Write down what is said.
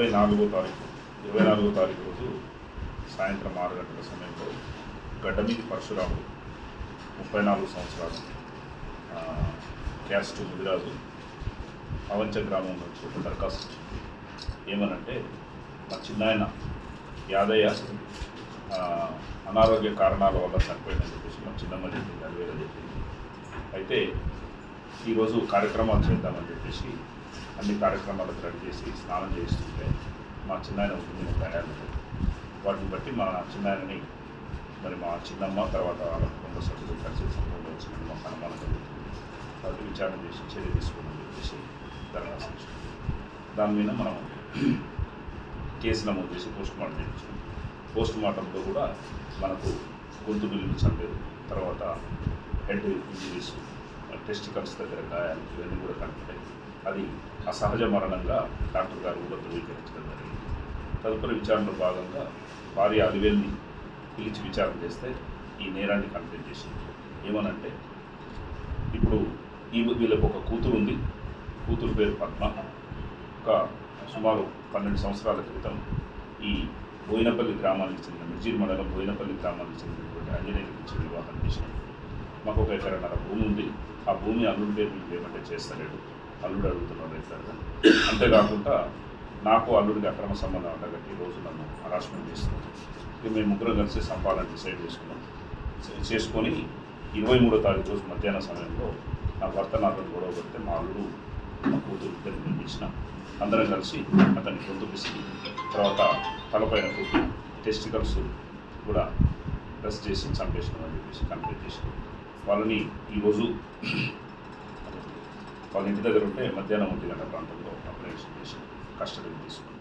24వ తారీఖు రోజు సాయంత్రం 6 గంటల సమయంలో గడ్డమీది పరశురాముడు 34 సంవత్సరాలు క్యాస్ట్ ముదిరాజు అవంచ గ్రామం నుంచి ఒక దరఖాస్తు వచ్చింది. ఏమనంటే మా చిన్నాయన యాదయ్య అనారోగ్య కారణాల వల్ల చనిపోయిందని చెప్పేసి మా చిన్నమ్మ చెప్పింది, అది వేరే చెప్పింది. అయితే ఈరోజు కార్యక్రమాలు చేద్దామని చెప్పేసి అన్ని కార్యక్రమాలకు రెడీ చేసి స్నానం చేస్తుంటే మా చిన్నాయన ఉంటుంది ఒక గాయాలు. వాటిని బట్టి మా చిన్నాయనని మరి మా చిన్నమ్మ తర్వాత వాళ్ళ కుటుంబ సభ్యులు కలిసి సంబంధం వచ్చినట్టు మాకు అనుమానం జరుగుతుంది. కాబట్టి విచారణ చేసి చర్య తీసుకోమని చెప్పేసి దరఖాస్తు ఇచ్చుకుంది. దాని మీద మనం కేసు నమోదు చేసి పోస్టుమార్టం చేయించుకుంది. పోస్టుమార్టంలో కూడా మనకు గొంతు బిల్లు చంపేది, తర్వాత హెడ్ ఇంజరీస్, టెస్టికల్స్ దగ్గర గాయాలు ఇవన్నీ కూడా కనిపించాయి. అది అసహజ మరణంగా డాక్టర్ గారు కూడా ధృవీకరించడం జరిగింది. తదుపరి విచారణలో భాగంగా భార్య అలివేల్ని పిలిచి విచారణ చేస్తే ఈ నేరాన్ని కంప్లైంట్ చేసింది. ఏమనంటే ఇప్పుడు వీళ్ళకు ఒక కూతురు ఉంది, కూతురు పేరు పద్మ. ఒక సుమారు 12 సంవత్సరాల క్రితం ఈ బోయినపల్లి గ్రామానికి చెందిన మిర్జీర్ మండలం బోయినపల్లి గ్రామానికి చెందినటువంటి ఆంజనేయులకు ఇచ్చి వివాహం చేసినాం. మాకు ఒక ఎకరన్నర భూమి ఉంది. ఆ భూమి అల్లుడి పేరు మీకు ఏమంటే చేస్తలేడు, అల్లుడు అడుగుతున్నాడు ఎట్లా. అంతేకాకుండా నాకు అల్లుడికి అక్రమ సంబంధం ఉండగట్టి రోజు నన్ను హరాస్మెంట్ చేస్తున్నాను. ఇక మేము ముగ్గురం కలిసి సంపాదన డిసైడ్ చేసుకొని 23వ తారీఖు రోజు మధ్యాహ్నం సమయంలో నా భర్త నాతో గొడవ పడితే మా అల్లుడు మా కూతురు ఇద్దరు పిలిపించిన అందరం కలిసి అతన్ని గొంతు పిసికి తర్వాత తలపైన కొట్టి టెస్టికల్స్ కూడా ప్రెస్ చేసి చంపేసినామని చెప్పేసి కంప్లైంట్ చేసినాం. వాళ్ళని ఈరోజు వాళ్ళ ఇంటి దగ్గర ఉంటే మధ్యాహ్నం 1 గంటల ప్రాంతంలో అప్లికేషన్ చేసి కస్టడీకి తీసుకున్నాం.